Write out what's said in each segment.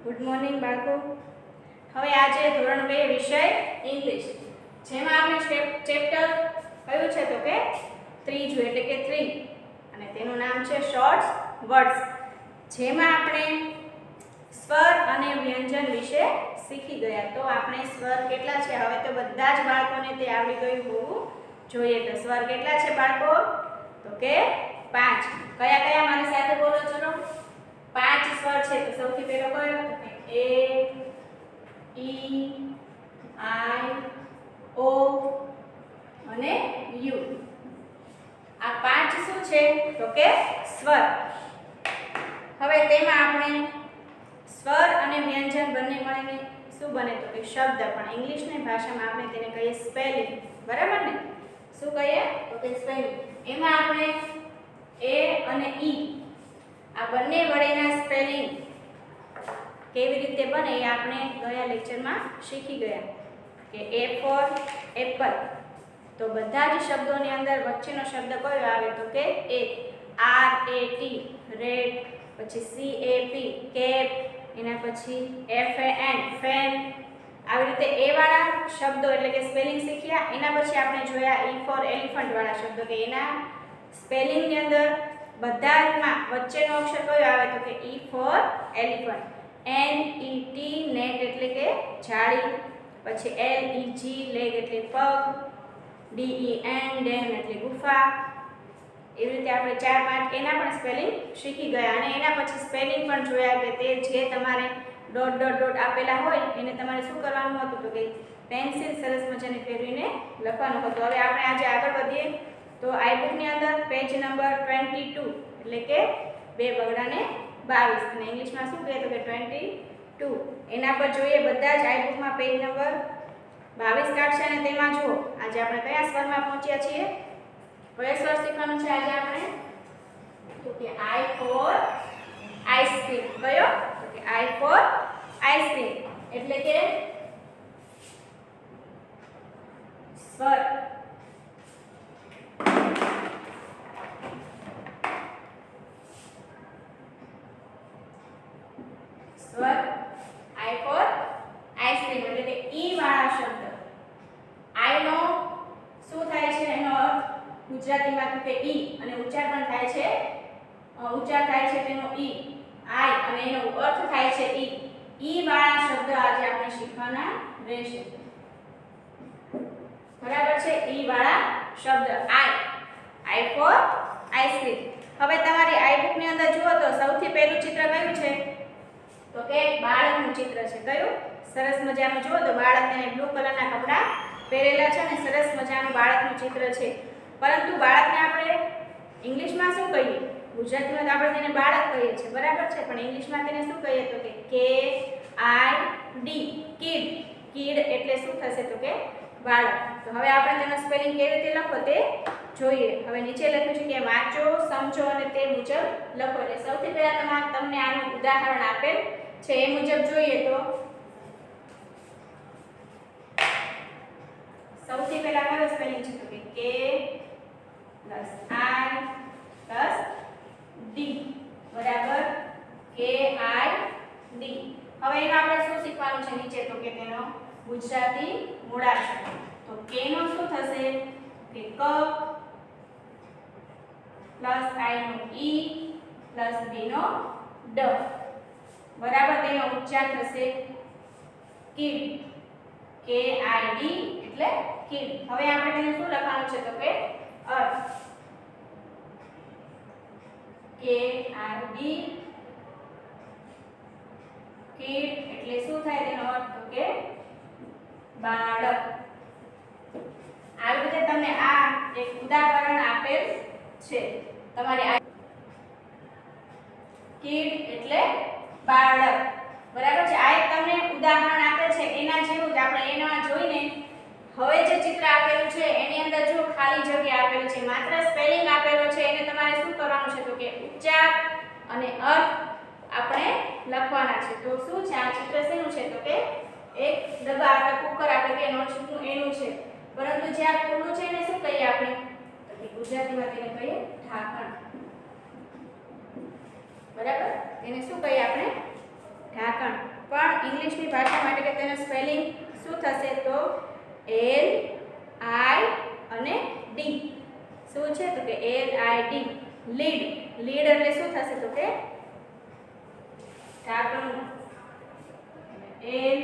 Good morning બાળકો. હવે આજે ધોરણ 2 વિષય ઇંગ્લિશ, જેમાં આપણે ચેપ્ટર કયું છે તો કે ત્રીજું એટલે કે 3 અને તેનું નામ છે શોર્ટ્સ વર્ડ્સ, જેમાં આપણે સ્વર અને વ્યંજન વિશે શીખી ગયા. તો આપણે સ્વર કેટલા છે હવે તો બધા જ બાળકોને તે આવડી ગયું હોવું જોઈએ. તો સ્વર કેટલા છે બાળકો? તો કે 5. કયા કયા મારી સાથે બોલો ચલો. 5 સ્વર છે. તો સૌથી પહેલો કયો? એ, ઈ, આઈ, ઓ અને યુ. આ 5 શું છે તો કે સ્વર. હવે તેમાં આપણે સ્વર અને વ્યંજન બંને મળીને શું બને તો કે શબ્દ, પણ ઇંગ્લિશની ભાષામાં આપણે તેને કહીએ સ્પેલિંગ. બરાબર ને? શું કહીએ તો કે સ્પેલિંગ. એમાં આપણે એ અને ઈ આ બંને વડેના સ્પેલિંગ કેવી રીતે બને એ આપણે ગયા લેક્ચરમાં શીખી ગયા. કે એ ફોર એપલ, તો બધા જ શબ્દોની અંદર વચ્ચેનો શબ્દ કયો આવે તો કે એ. આર એ ટી રેડ, પછી સી એ પી કેપ, એના પછી એફ એ એન ફેન. આવી રીતે એ વાળા શબ્દો એટલે કે સ્પેલિંગ શીખ્યા. એના પછી આપણે જોયા ઈ ફોર એલિફન્ટ વાળા શબ્દો, કે એના સ્પેલિંગની અંદર બધામાં વચ્ચેનો અક્ષર કયો આવે તો કે E for elephant. N E T net એટલે કે જાળી, પછી એલ ઈ જી લેગ એટલે પગ, ડી ઈ એન ડેમ એટલે ગુફા. એવી રીતે આપણે 4-5 એના પણ સ્પેલિંગ શીખી ગયા. અને એના પછી સ્પેલિંગ પણ જોયા કે તે જે તમારે ડોટ ડોટ ડોટ આપેલા હોય એને તમારે શું કરવાનું હતું તો કે પેન્સિલ સરસ મજાની ફેરવીને લખવાનું હતું. હવે આપણે આજે આગળ વધીએ તો આઈ બુકની અંદર પેજ નંબર 22 એટલે કે 2 બગડાને 22 અને ઇંગ્લિશમાં શું કહે તો કે 22. એના પર જોઈએ બધા જ આઈ બુકમાં પેજ નંબર 22 કાઢશે અને તેમાં જુઓ આજે આપણે કયા સ્વરમાં પહોંચ્યા છીએ. કયો સ્વર શીખવાનો છે આજે આપણે તો કે આઈ ફોર આઈસ્ક્રીમ. કયો તો કે આઈ ફોર આઈસ્ક્રીમ એટલે કે સ્વર. સ્વર આઈ ફોર આઈસ્ક્રીમ એટલે કે ઈ વાળા શબ્દ. આઈ નો શું થાય છે એનો અર્થ ગુજરાતીમાં તો કે ઈ, અને ઉચ્ચાર પણ થાય છે ઉચ્ચાર થાય છે તેનો ઈ આઈ, અને એનો અર્થ થાય છે ઈ. ઈ વાળા શબ્દ આજે આપણે શીખવાના રહેશે. બરાબર છે? ઈ વાળા શબ્દ આઈ ફોર આઈસ્ક્રીમ. હવે તમારી આઈ બુક ની અંદર જુઓ તો સૌથી પહેલું ચિત્ર કયું છે તો કે બાળકનું ચિત્ર છે. કયું? સરસ મજાનું. જુઓ તો બાળક તેને બ્લુ કલરના કપડાં પહેરેલા છે અને સરસ મજાનું બાળકનું ચિત્ર છે. પરંતુ બાળકને આપણે ઇંગ્લિશમાં શું કહીએ? ગુજરાતીમાં તો આપણે તેને બાળક કહીએ છીએ. બરાબર છે? પણ ઇંગ્લિશમાં તેને શું કહીએ તો કે કે આઈ ડી કિડ. કિડ એટલે શું થશે તો કે બાળક. તો હવે આપણે તેનો સ્પેલિંગ કેવી રીતે લખો તે જોઈએ. હવે નીચે લખ્યું છે કે વાંચો, સમજો અને તે મુજબ લખો. એટલે સૌથી પહેલા તમને આનું ઉદાહરણ આપેલ છે એ મુજબ જોઈએ તો સૌથી પહેલા કયો સ્પેલિંગ છે તો કે કે પ્લસ આઈ પ્લસ ડી બરાબર કે આઈ ડી. હવે એમાં આપણે શું શીખવાનું છે નીચે તો કે તેનો ગુજરાતી મૂળાક્ષર. તો કે નો શું થશે કે ક પ્લસ આઈ નો ઈ પ્લસ ડી નો ડ બરાબર. તેનો ઉચ્ચાર થશે કિડ. કે આઈ ડી એટલે કિડ. હવે આપણે તેને શું લખવાનું છે તો કે અર્થ. કે આઈ ડી કિડ એટલે શું થાય તેનો અર્થ તો કે બાળક. આવી રીતે તમને આ એક ઉદાહરણ આપેલ છે. તમારે કિડ એટલે બાળક. બરાબર છે? આ એક તમને ઉદાહરણ આપેલ છે. એના જેવું જ આપણે એના જોઈને હવે જે ચિત્ર આપેલું છે એની અંદર જો ખાલી જગ્યા આપેલી છે, માત્ર સ્પેલિંગ આપેલો છે, એને તમારે શું કરવાનું છે તો કે ઉચ્ચાર અને અર્થ આપણે લખવાના છે. તો શું છે આ ચિત્ર શેનું છે તો કે એક ડબ્બા અથવા કુકર આપણે કે નોનસ્ટિકનું એનું છે. પરંતુ જે આ ખુલ્લું છે એને શું કહીએ આપણે તો કે ગુજરાતીમાં તેને કહીએ ઢાંકણ. બરાબર? તેને શું કહીએ આપણે ઢાંકણ. ઇંગ્લિશની ભાષા માટે કે તેનું સ્પેલિંગ શું થશે તો L I અને D શું છે તો કે L I D lead lead એટલે શું થશે તો કે ઢાંકણું L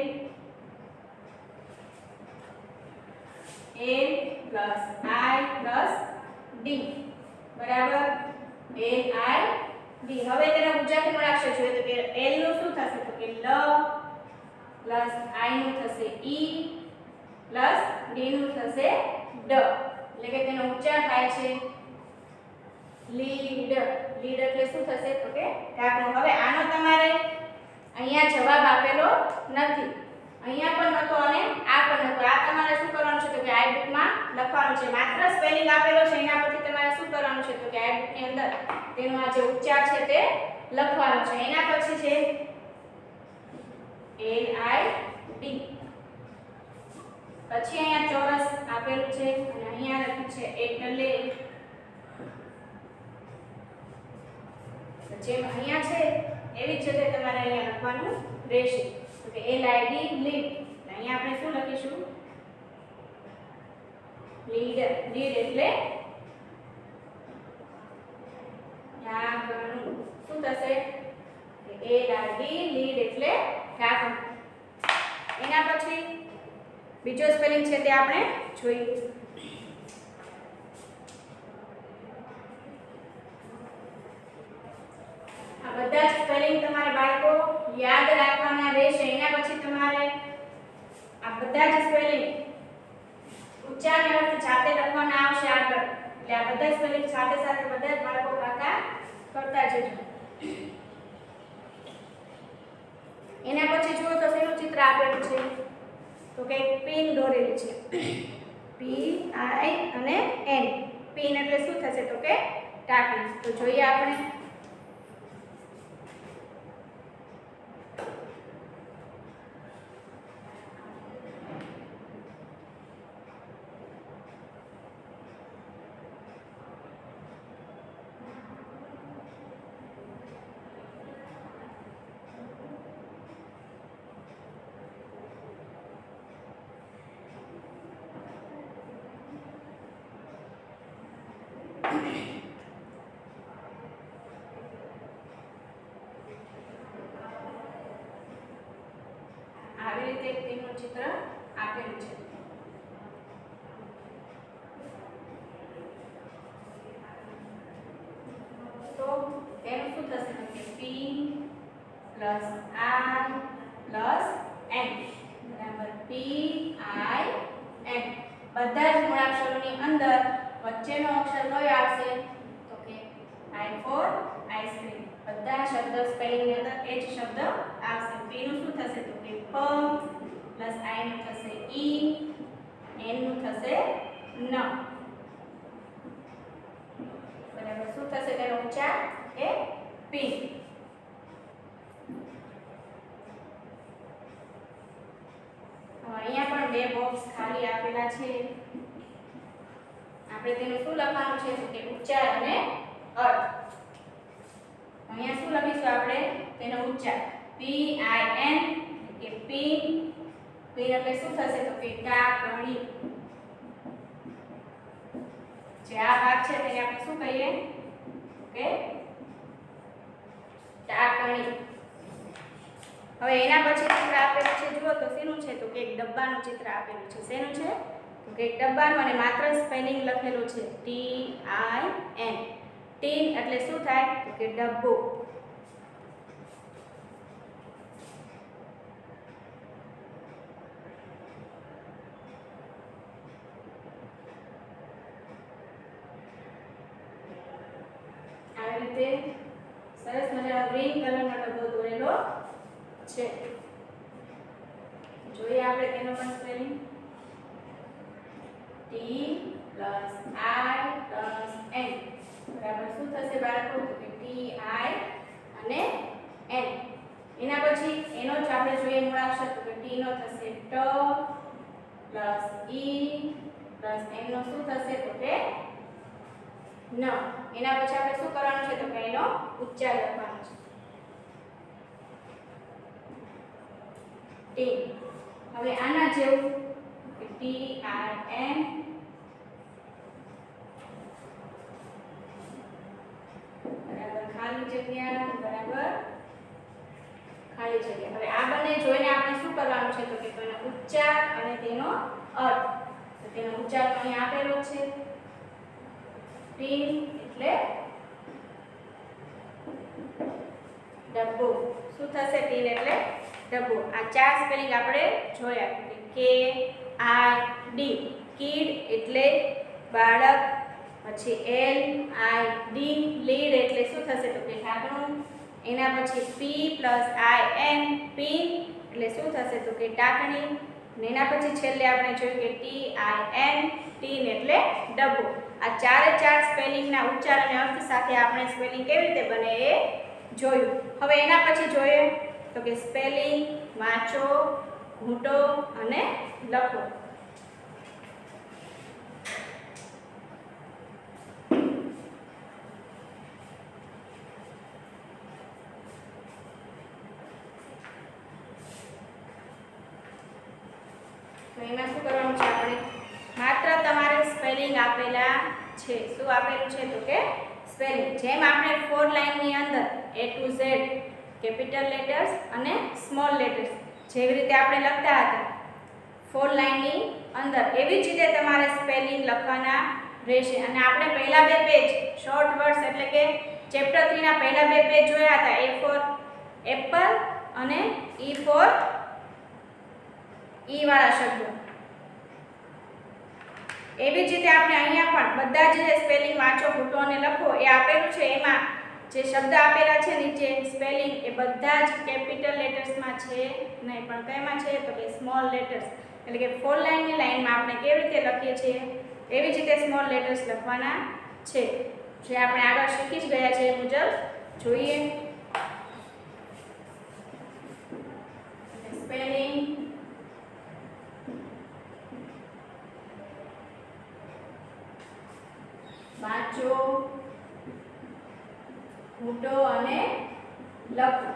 plus I plus D બરાબર L I D હવે તેના ગુજરાતી મૂળાક્ષર જોઈએ તો કે L નું શું થશે તો કે લ પ્લસ I નું થશે E પ્લસ D નું થશે ડ એટલે કે તેનો ઉચ્ચાર થાય છે લીડ લીડ એટલે શું થશે તો કે ઢાંકણું હવે આનો તમારે અહીંયા જવાબ આપેલો નથી અહીંયા પણ નતો અને આ પણ નતો આ તમારે શું કરવાનું છે તો કે આઈ બુકમાં લખવાનું છે માત્ર સ્પેલિંગ આપેલો છે એના પરથી તમારે શું કરવાનું છે તો કે આઈ બુકની અંદર તેનો આ જે ઉચ્ચાર છે તે લખવાનો છે એના પછી છે L I D પછી અહીંયા ચોરસ આપેલું છે અને અહીંયા લખ્યું છે એટલે જેમ અહીંયા છે એવી જ રીતે તમારે અહીંયા લખવાનું રહેશે તો કે L I D લીડ અહીંયા આપણે શું લખીશું લીડ લીડ એટલે ઢાંકણું શું થશે L I D લીડ એટલે ઢાંકણું એના પછી બીજો સ્પેલિંગ છે તે આપણે જોઈએ આ બધા જ સ્પેલિંગ તમારે બાળકો યાદ રાખવાના રહેશે એના પછી તમારે આ બધા જ સ્પેલિંગ ઉચ્ચાર વ્યવસ્થિત જાતે લખવાના આવશે આગળ એટલે આ બધા સ્પેલિંગ સાથે સાથે બધા જ બાળકો કાકા કરતા જજો એના પછી જુઓ તો શેનું ચિત્ર આપેલું છે તો કે પિન દોરેલી છે P I અને N પિન એટલે શું થશે તો કે ટાંકણી તો જોઈએ આપણે આવી રીતે તેનું ચિત્ર આપેલું છે તો તેનું શું થશે તો કે P plus I plus N બરાબર P I N બધા જ મૂળાક્ષરોની અંદર વચ્ચેનો અક્ષર કયો આવશે તો કે I for આઈસ્ક્રીમ બધા શબ્દ સ્પેલિંગ ની અંદર એ જ શબ્દ આવશે P નું શું થશે તો કે પ પ્લસ I નું થશે E N નું થશે ન બરાબર શું થશે તેનો ઉચ્ચાર એ પી અહીંયા પણ બે બોક્સ ખાલી આપેલા છે આપણે તેનું શું લખવાનું છે તો કે ઉચ્ચાર અને અર્થ અહીંયા શું લખીશું આપણે તેનો ઉચ્ચાર P I N કે પીન પીન એટલે શું થશે તો કે ટાંકણી જે આ ભાગ છે તેને આપણે શું કહીએ કે ટાંકણી હવે એના પછી ચિત્ર આપેલું છે જુઓ તો શેનું છે તો કે એક ડબ્બાનું ચિત્ર આપેલું છે શેનું છે તો કે એક ડબ્બાનું અને માત્ર સ્પેલિંગ લખેલું છે T I N ટીન એટલે શું થાય તો કે ડબ્બો આવી રીતે સરસ મજાનો ગ્રીન કલરનો ડબ્બો દોરેલો છે જોઈએ આપણે તેનો પણ spelling T plus I plus N બરાબર શું થશે બાળકો તો કે T I અને N એના પછી એનો જ આપણે જોઈએ મૂળાક્ષર તો કે T નો થશે ટ પ્લસ E પ્લસ N નો શું થશે તો કે ન એના પછી આપણે શું કરવાનું છે તો કે એનો ઉચ્ચાર લખવાનો છે ટીન. હવે આના જેવું કે TIN બરાબર ખાલી જગ્યા બરાબર ખાલી જગ્યા. હવે આ બંને જોઈને આપણે શું કરવાનું છે તો કે તેનો ઉચ્ચાર અને તેનો અર્થ. તો તેનો ઉચ્ચાર તો અહીં આપેલો છે. ટીન એટલે ડબ્બો. શું થશે? ટીન એટલે ડબ્બો. આ ચાર સ્પેલિંગ આપણે જોયા કે KID કિડ એટલે બાળક. પછી LID લીડ એટલે શું થશે તો કે ઢાંકણું. એના પછી PIN પિન એટલે શું થશે તો કે ટાંકણી. અને એના પછી છેલ્લે આપણે જોયું કે TIN ટીન એટલે ડબ્બો. આ ચારે ચાર સ્પેલિંગના ઉચ્ચાર અને અર્થ સાથે આપણે સ્પેલિંગ કેવી રીતે બને એ જોયું. હવે એના પછી જોઈએ તો કે સ્પેલિંગ વાંચો, ઘૂંટો અને લખો. તો એમાં શું કરવાનું છે? આપણે માત્ર તમારે સ્પેલિંગ આપેલા છે. શું આપેલું છે તો કે સ્પેલિંગ. જેમ આપણે 4 લાઈનની અંદર A to Z capital letters અને સ્મોલ લેટર્સ જેવી રીતે આપણે લખતા હતા 4 લાઈનની અંદર, એવી જ રીતે તમારે સ્પેલિંગ લખવાના રહેશે. અને આપણે પહેલા બે પેજ શોર્ટ વર્ડ્સ એટલે કે ચેપ્ટર 3 ના પહેલા બે પેજ જોયા હતા. A for એપલ અને E for ઈ વાળા શબ્દો. એવી જ રીતે આપણે અહીંયા પણ બધા જે સ્પેલિંગ વાંચો, ઘૂંટો અને લખો એ આપેલું છે. એમાં જે શબ્દ આપેલા છે નીચે સ્પેલિંગ એ બધા જ કેપિટલ લેટર્સમાં છે નહીં, પણ કઈમાં છે તો કે સ્મોલ લેટર્સ. એટલે કે 4 લાઈનની લાઈનમાં આપણે કેવી રીતે લખીએ છીએ એવી જ રીતે સ્મોલ લેટર્સ લખવાના છે. જે આપણે આગળ શીખી જ ગયા છે એ મુજબ જોઈએ. સ્પેલિંગ વાંચો, ઘૂંટો અને લખો.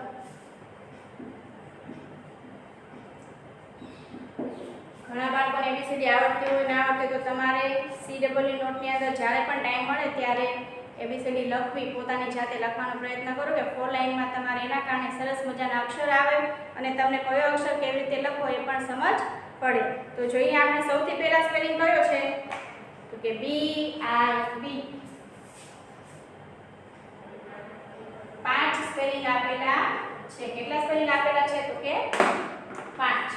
ઘણા બાળકોને એબીસીડી આવડતી હોય ના આવડતી તો તમારે CW નોટની અંદર જ્યારે પણ ટાઈમ મળે ત્યારે એબીસીડી લખવી, પોતાની જાતે લખવાનો પ્રયત્ન કરો કે 4 લાઈનમાં તમારે એના કારણે સરસ મજાના અક્ષર આવે અને તમને કયો અક્ષર કેવી રીતે લખવો એ પણ સમજ પડે. તો જોઈએ આપણે સૌથી પહેલા સ્પેલિંગ કયો છે તો કે BIB. 5 સ્પેલિંગ આપેલા છે. કેટલા સ્પેલિંગ આપેલા છે તો કે 5.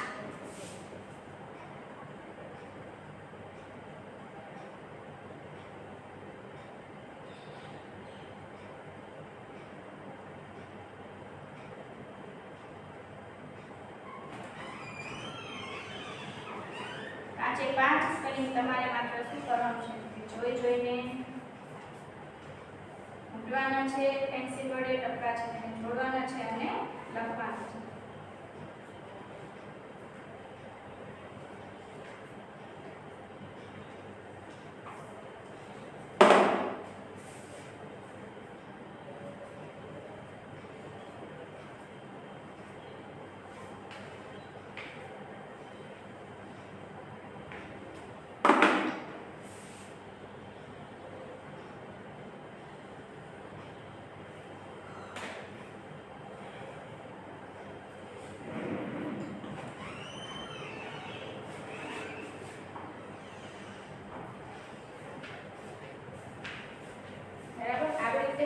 આજે 5 સ્પેલિંગ તમારે માત્ર શું કરવાનું છે જોઈ જોઈને મૂકવાના છે. પેન્સિલ વડે ટપકા છે તેને જોડવાના છે અને લખવાના છે.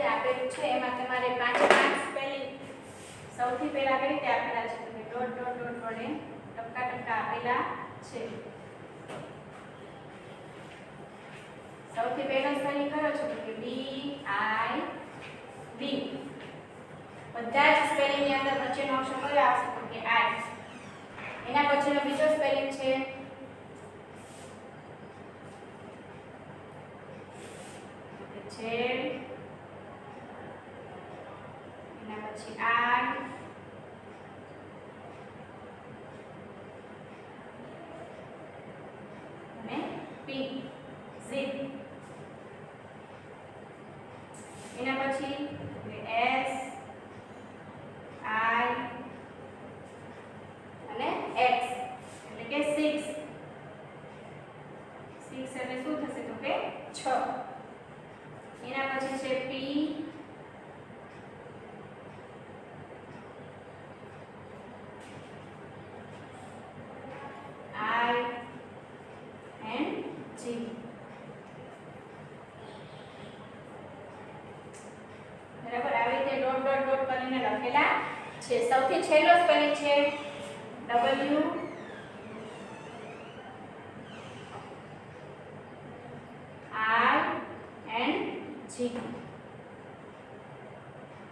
આપેલું છે એમાં તમારે 5 સ્પેલિંગ સૌથી પહેલા કઈ રીતે આપેલા છે તો ડોટ ડોટ ડોટ વડે ટપકા ટપકા આપેલા છે. સૌથી પહેલો સ્પેલિંગ કયો છે તો કે BIB. બધા જ સ્પેલિંગ ની અંદર વચ્ચેનો અક્ષર કયો આવશે તો કે I. એના પછીનો બીજો સ્પેલિંગ છે છેડ. એના પછી I અને P. ઝીપ. એના પછી S I અને છે. સૌથી છેલ્લો સ્પેલિંગ છે W I N G.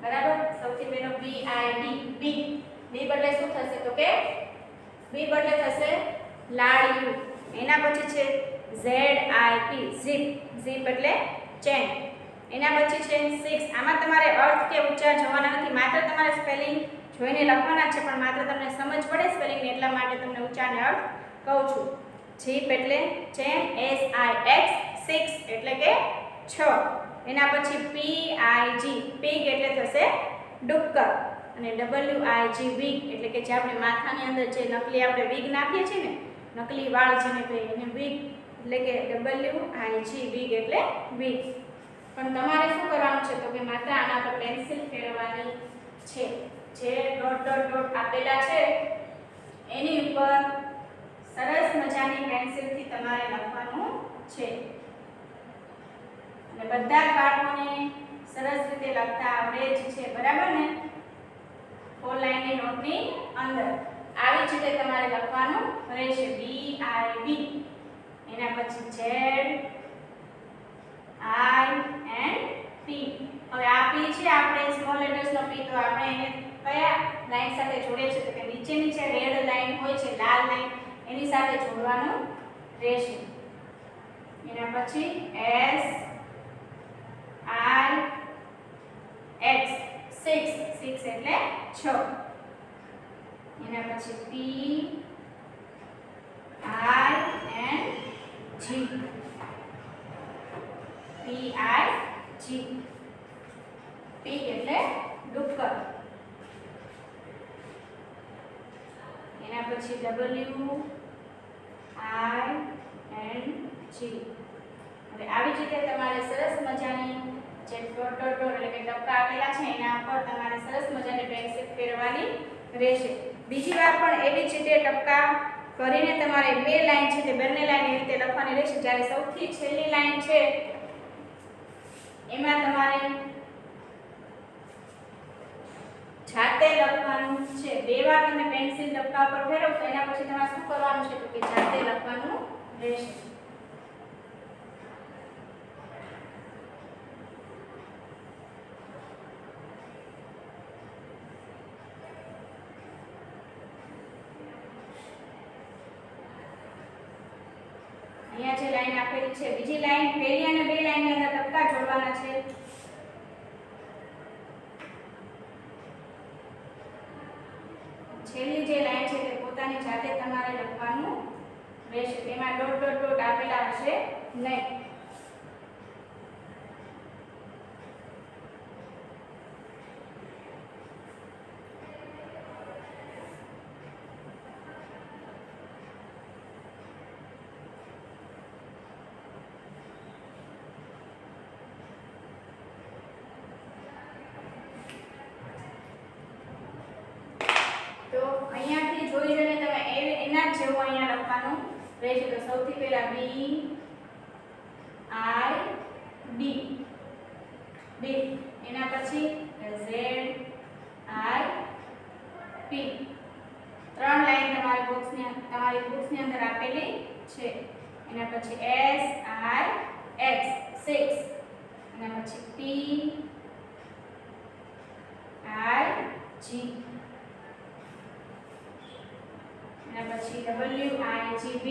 બરાબર. સૌથી પહેલો B I D બી. બી બદલે શું થશે તો કે બી બદલે થશે લાડ્યું. એના પછી છે Z I P zip. zip એટલે ચેન. એના પછી છે 6. આમાં તમારે અર્થ કે ઉચ્ચાર જોવાના નથી, માત્ર તમારે સ્પેલિંગ જોઈને લખવાના છે, પણ માત્ર તમને સમજ પડે સ્પેલિંગને એટલા માટે તમને ઉચ્ચારને અર્થ કહું છું. જીપ એટલે ચેન. S I X 6 એટલે કે 6. એના પછી P I G pig એટલે થશે ડુક્કર. અને W I G wig એટલે કે જે આપણે માથાની અંદર જે નકલી આપણે વિગ નાખીએ છીએ ને, નકલી વાળ જેને કહીએ એને વિગ એટલે કે W I G wig એટલે વિગ. પણ તમારે શું કરવાનું છે તો કે માત્ર આના પર પેન્સિલ ફેરવવાની છે. જે ડોટ ડોટ ડોટ આપેલા છે એની ઉપર સરસ મજાની પેન્સિલથી તમારે લખવાનું છે. અને બધા જ બાળકોને સરસ રીતે લખતા આવડે જ છે, બરાબર ને? 4 લાઈનની નોટની અંદર આવી જ રીતે તમારે લખવાનું રહેશે. B I B. એના પછી Z I N P. હવે આ P છે આપણે સ્મોલ લેટર્સનો P, તો આપણે એને કયા લાઈન સાથે જોડે છે તો કે નીચેની જે રેડ લાઈન હોય છે, લાલ લાઈન, એની સાથે જોડવાનું રહેશે. એના પછી S I X 6. 6 એટલે 6. એના પછી P I N G. P I G pig એટલે ડુક્કર. એના પછી W I N G. હવે આવી જ રીતે તમારે સરસ મજાની જે ડોટ ડોટ ડોટ એટલે કે ટપકા આપેલા છે એના પર તમારે સરસ મજાની પેન્સિલ ફેરવવાની રહેશે. બીજી વાર પણ એવી જ રીતે ટપકા કરીને તમારે બે લાઈન છે તે બંને લાઈન એવી રીતે લખવાની રહેશે. જ્યારે સૌથી છેલ્લી લાઈન છે એમાં તમારે જાતે લખવાનું છે. બે વાર તમે પેન્સિલ ટપકા પર ફેરવશો એના પછી તમારે શું કરવાનું છે તો કે જાતે લખવાનું રહેશે. અહીંયા જે લાઈન આપેલી છે, બીજી લાઈન પહેલી અને બે લાઈનની અંદર ટપકા જોડવાના છે. છેલ્લી જે લાઈન છે તે પોતાની જાતે તમારે લખવાનું રહેશે. તેમાં ડોટ ડોટ ડોટ આપેલા હશે નહીં. તો અહીંયાથી જોઈ જોઈને તમે એના જ જેવું અહીંયા લખવાનું રહેશે. તો સૌથી પહેલા B I D B. એના પછી Z I P. 3 લાઈન તમારી બોક્સની અંદર આપેલી છે. એના પછી S I X 6. એના પછી P I G. એના પછી W I G B.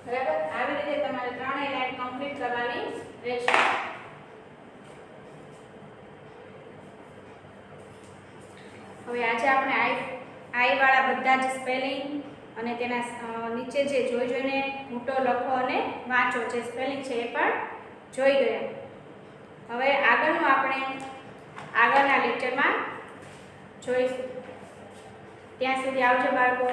બરાબર. આવી રીતે તમારે ત્રણેય લાઈન કમ્પ્લીટ કરવાની રહેશે. હવે આજે આપણે આઈ વાળા બધા જ સ્પેલિંગ અને તેના નીચે જે જોઈ જોઈને મોટો લખો અને વાંચો જે સ્પેલિંગ છે એ પણ જોઈ ગયા. હવે આગળનું આપણે આગળના લેક્ચરમાં જોઈશું. ત્યાં સુધી આવજો બાળકો.